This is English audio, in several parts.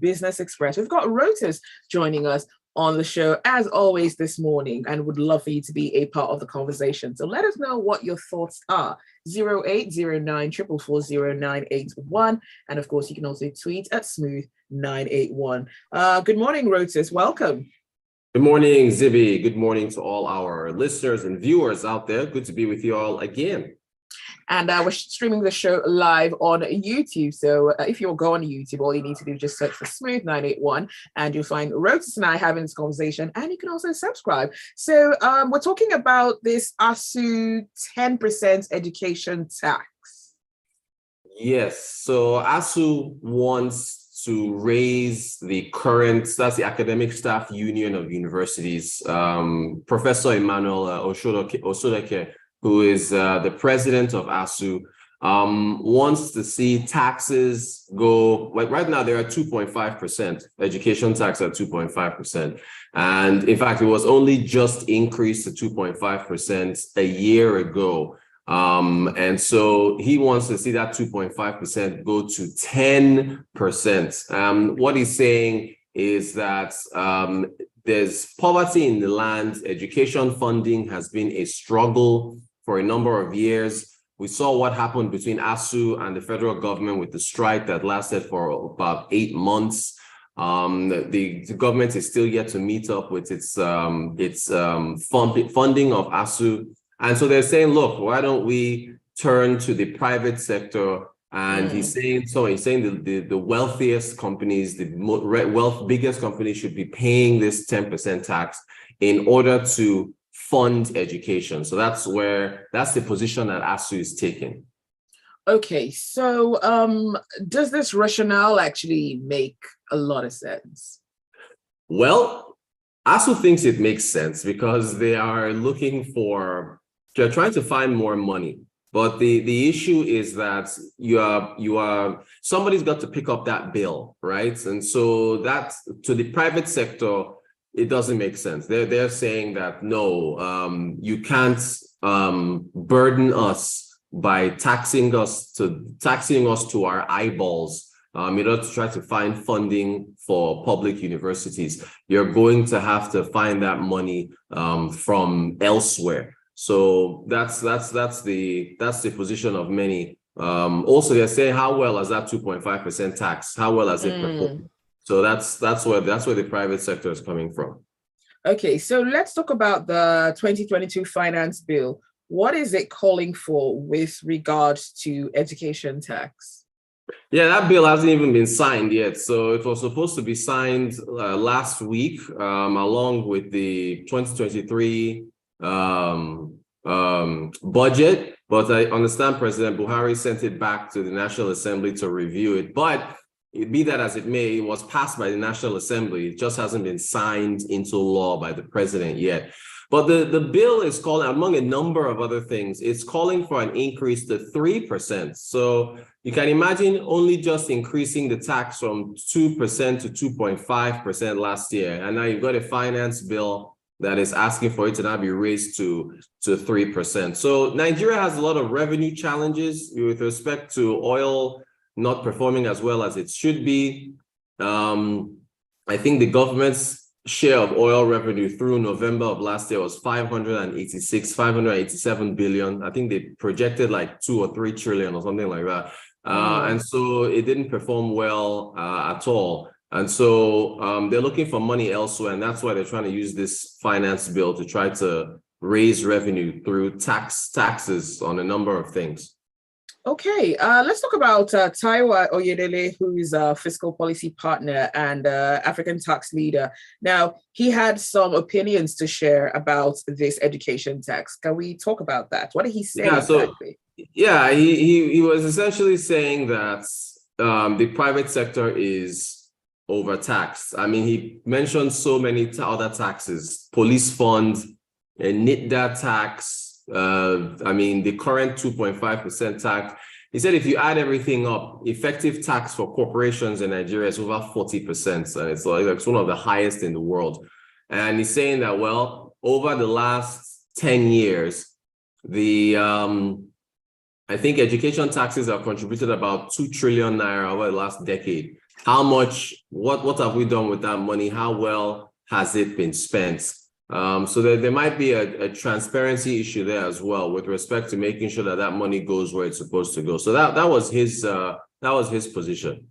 Business Express. We've got Rotus joining us on the show, as always, this morning, and would love for you to be a part of the conversation. So let us know what your thoughts are. 0809 444 0981. And of course, you can also tweet at Smooth981. Good morning, Rotus. Welcome. Good morning, Zibby. Good morning to all our listeners and viewers out there. Good to be with you all again. And we're streaming the show live on YouTube. So if you'll go on YouTube, all you need to do is just search for Smooth981 and you'll find Rotus and I having this conversation. And you can also subscribe. So we're talking about this ASUU 10% education tax. Yes. So ASUU wants to raise the current, that's the Academic Staff Union of Universities. Professor Emmanuel Osodeke, who is the president of ASUU, wants to see taxes go, like right now there are 2.5%, education tax at 2.5%. And in fact, it was only just increased to 2.5% a year ago. And so he wants to see that 2.5% go to 10%. What he's saying is that there's poverty in the land. Education funding has been a struggle for a number of years. We saw what happened between ASUU and the federal government with the strike that lasted for about 8 months. The government is still yet to meet up with its funding of ASUU. And so they're saying, look, why don't we turn to the private sector? And he's saying the wealthiest companies, the biggest companies should be paying this 10% tax in order to fund education. So that's the position that ASUU is taking. Okay, so does this rationale actually make a lot of sense? Well, ASUU thinks it makes sense because they're trying to find more money. But the issue is that somebody's got to pick up that bill, right? And so that to the private sector, it doesn't make sense. They're saying that no, you can't burden us by taxing us to our eyeballs in order to try to find funding for public universities. You're going to have to find that money from elsewhere. So that's the position of many. Also, they're saying, how well has that 2.5% tax? How well has it performed? So that's where the private sector is coming from. Okay, so let's talk about the 2022 finance bill. What is it calling for with regards to education tax? Yeah, that bill hasn't even been signed yet. So it was supposed to be signed last week, along with the 2023 budget. But I understand President Buhari sent it back to the National Assembly to review it. But be that as it may, it was passed by the National Assembly. It just hasn't been signed into law by the president yet. But the bill is calling, among a number of other things, it's calling for an increase to 3%. So you can imagine only just increasing the tax from 2% to 2.5% last year. And now you've got a finance bill that is asking for it to now be raised to 3%. So Nigeria has a lot of revenue challenges with respect to oil not performing as well as it should be. I think the government's share of oil revenue through November of last year was 587 billion. I think they projected like 2 or 3 trillion or something like that. And so it didn't perform well at all. And so they're looking for money elsewhere. And that's why they're trying to use this finance bill to try to raise revenue through taxes on a number of things. Okay, let's talk about Taiwo Oyedele, who is a fiscal policy partner and African tax leader. Now, he had some opinions to share about this education tax. Can we talk about that? What did he say exactly? Yeah, he was essentially saying that the private sector is overtaxed. I mean, he mentioned so many other taxes, police fund, a NITDA tax, I mean, the current 2.5% tax. He said if you add everything up, effective tax for corporations in Nigeria is over 40%. And it's one of the highest in the world. And he's saying that, well, over the last 10 years, I think education taxes have contributed about 2 trillion naira over the last decade how much, what have we done with that money? How well has it been spent? So there might be a transparency issue there as well with respect to making sure that money goes where it's supposed to go. So that was his position.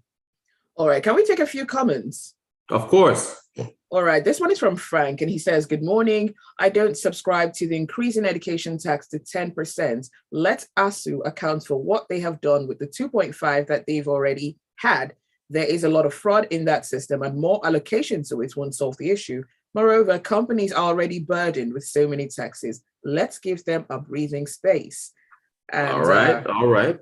All right, can we take a few comments? Of course. All right, this one is from Frank, and he says, good morning. I don't subscribe to the increase in education tax to 10%. Let ASUU account for what they have done with the 2.5 that they've already had. There is a lot of fraud in that system, and more allocation to it won't solve the issue. Moreover, companies are already burdened with so many taxes. Let's give them a breathing space. And, all right.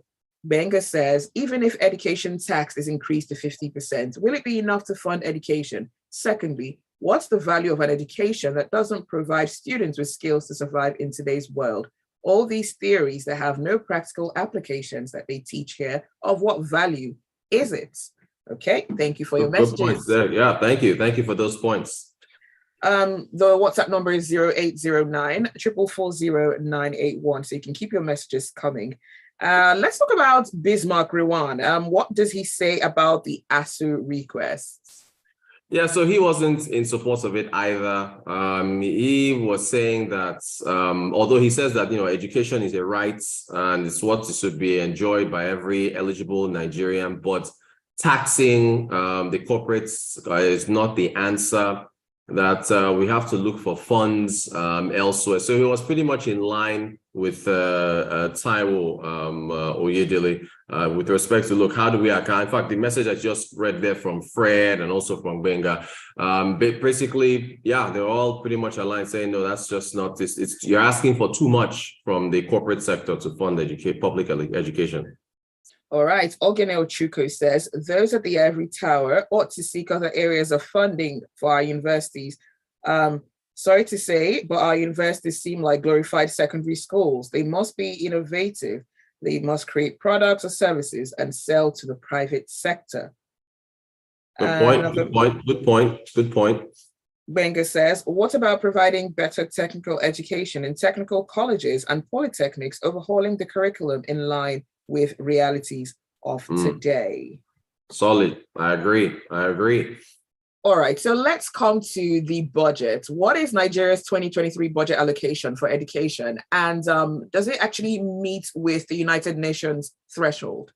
Benga says, even if education tax is increased to 50%, will it be enough to fund education? Secondly, what's the value of an education that doesn't provide students with skills to survive in today's world? All these theories that have no practical applications that they teach here, of what value is it? Okay, thank you for your messages. Good points there. Yeah, thank you. Thank you for those points. The WhatsApp number is 0809 440 981, so you can keep your messages coming. Let's talk about Bismarck Rewan. What does he say about the ASUU requests? Yeah, so he wasn't in support of it either. He was saying that although he says that education is a right and it's what should be enjoyed by every eligible Nigerian, but taxing the corporates is not the answer. That we have to look for funds elsewhere. So he was pretty much in line with Taiwo Oyedele with respect to, look, how do we account? In fact, the message I just read there from Fred and also from Benga, basically, yeah, they're all pretty much aligned saying, no, that's just not this. You're asking for too much from the corporate sector to fund public education. All right, Ogenel Chuko says, those at the Ivory Tower ought to seek other areas of funding for our universities. Sorry to say, but our universities seem like glorified secondary schools. They must be innovative. They must create products or services and sell to the private sector. Good point. Benga says, what about providing better technical education in technical colleges and polytechnics, overhauling the curriculum in line with realities of today? Solid. I agree. All right, so let's come to the budget. What is Nigeria's 2023 budget allocation for education? And does it actually meet with the United Nations threshold?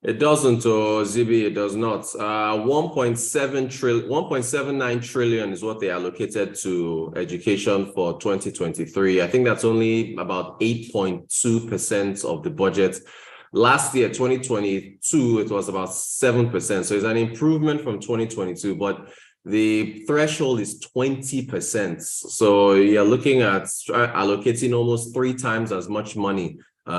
It doesn't, Zibby, it does not. 1.79 trillion is what they allocated to education for 2023. I think that's only about 8.2% of the budget. Last year, 2022, it was about 7%. So it's an improvement from 2022, but the threshold is 20%. So you're looking at allocating almost 3 times as much money. Maybe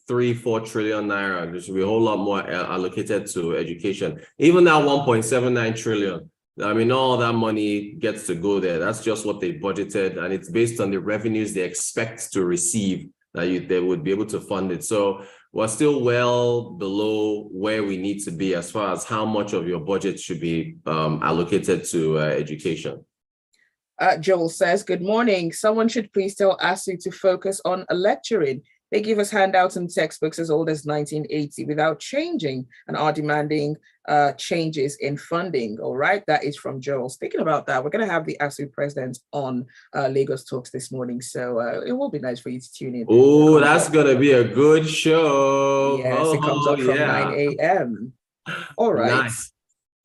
3-4 trillion naira. There should be a whole lot more allocated to education. Even that 1.79 trillion, I mean, all that money gets to go there. That's just what they budgeted, and it's based on the revenues they expect to receive that they would be able to fund it. So we're still well below where we need to be as far as how much of your budget should be allocated to education. Joel says, good morning. Someone should please tell ASUU to focus on lecturing. They give us handouts and textbooks as old as 1980 without changing and are demanding changes in funding. All right, that is from Joel. Speaking about that, we're going to have the ASUU president on Lagos Talks this morning. So it will be nice for you to tune in. Oh, that's going to be a good show. Yes, it comes up from 9 a.m. All right. Nice.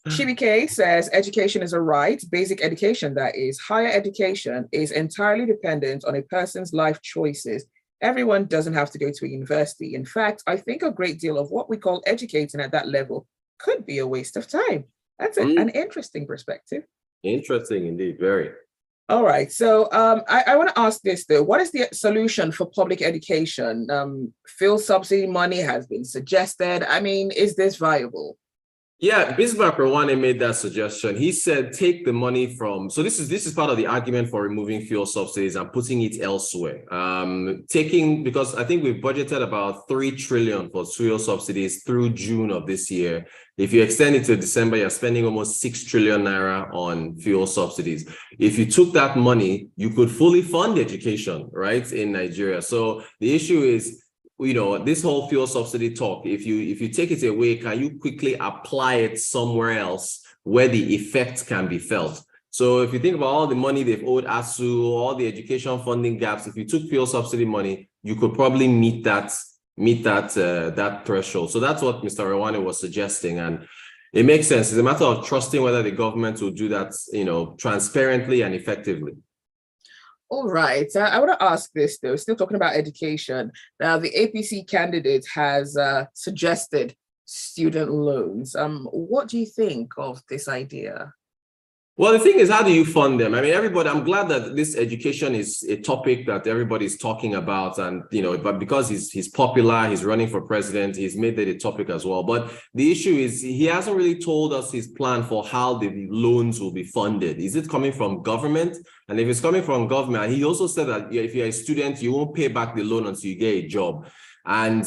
Shibike says education is a right, basic education that is. Higher education is entirely dependent on a person's life choices. Everyone doesn't have to go to a university. In fact, I think a great deal of what we call educating at that level could be a waste of time. That's an interesting perspective. Interesting indeed, very. All right, so I want to ask this though. What is the solution for public education? Fuel subsidy money has been suggested. I mean, is this viable? Yeah, Bismarck Rewane made that suggestion. He said, take the money from, so this is part of the argument for removing fuel subsidies and putting it elsewhere. Because I think we've budgeted about 3 trillion for fuel subsidies through June of this year. If you extend it to December, you're spending almost 6 trillion naira on fuel subsidies. If you took that money, you could fully fund education, right, in Nigeria. So the issue is, this whole fuel subsidy talk, if you take it away, can you quickly apply it somewhere else where the effect can be felt? So if you think about all the money they've owed ASUU, all the education funding gaps, if you took fuel subsidy money, you could probably meet that threshold. So that's what Mr. Rewane was suggesting, and it makes sense. It's a matter of trusting whether the government will do that, transparently and effectively. All right. I want to ask this, though, still talking about education. Now, the APC candidate has suggested student loans. What do you think of this idea? Well, the thing is, how do you fund them? I mean, I'm glad that this education is a topic that everybody's talking about, and, but because he's popular, he's running for president, he's made it a topic as well. But the issue is he hasn't really told us his plan for how the loans will be funded. Is it coming from government? And if it's coming from government, he also said that if you're a student, you won't pay back the loan until you get a job. And,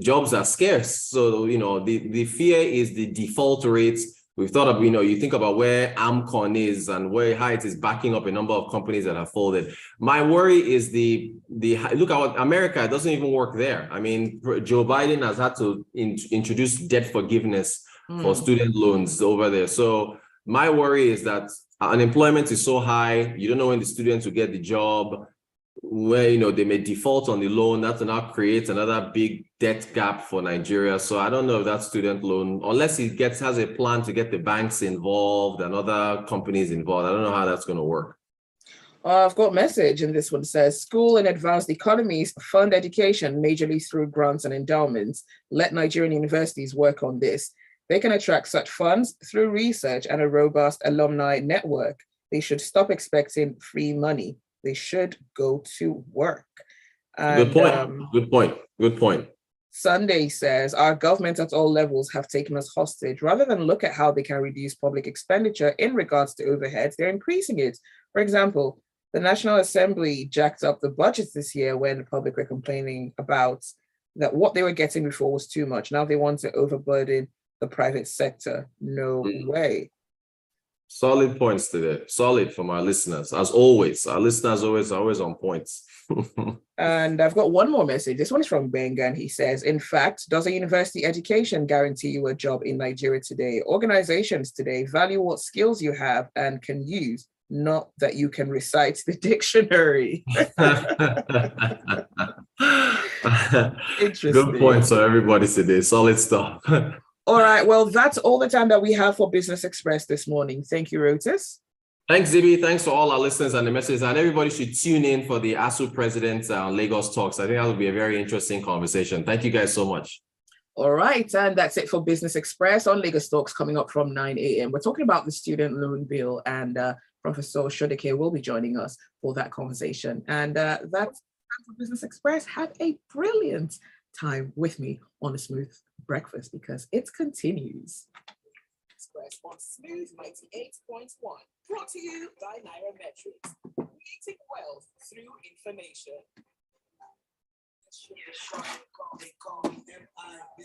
jobs are scarce. So, the fear is the default rates. We've thought of, you think about where AMCON is and how it is backing up a number of companies that have folded. My worry is look at what America, it doesn't even work there. I mean, Joe Biden has had to introduce debt forgiveness for student loans over there. So my worry is that unemployment is so high, you don't know when the students will get the job, where they may default on the loan. That will now create another big debt gap for Nigeria. So I don't know if that student loan, unless he has a plan to get the banks involved and other companies involved, I don't know how that's going to work. I've got a message, and this one says, school and advanced economies fund education majorly through grants and endowments. Let Nigerian universities work on this. They can attract such funds through research and a robust alumni network. They should stop expecting free money. They should go to work. And, Good point. Sunday says, our government at all levels have taken us hostage. Rather than look at how they can reduce public expenditure in regards to overheads, they're increasing it. For example, the National Assembly jacked up the budget this year when the public were complaining about that what they were getting before was too much. Now they want to overburden the private sector. No way. Solid points today. Solid from our listeners. As always, our listeners are always on points. And I've got one more message. This one is from Benga, and he says, in fact, does a university education guarantee you a job in Nigeria today? Organizations today value what skills you have and can use, not that you can recite the dictionary. Interesting. Good points for everybody today. Solid stuff. All right. Well, that's all the time that we have for Business Express this morning. Thank you, Rotus. Thanks, Zibby. Thanks to all our listeners and the messages. And everybody should tune in for the ASUU President Lagos Talks. I think that will be a very interesting conversation. Thank you guys so much. All right. And that's it for Business Express on Lagos Talks coming up from 9 a.m. We're talking about the student loan bill, and Professor Shodeke will be joining us for that conversation. And that's for Business Express. Have a brilliant time with me on a smooth breakfast, because it continues. Express on Smooth 98.1, brought to you by Nairametrics, creating wealth through information.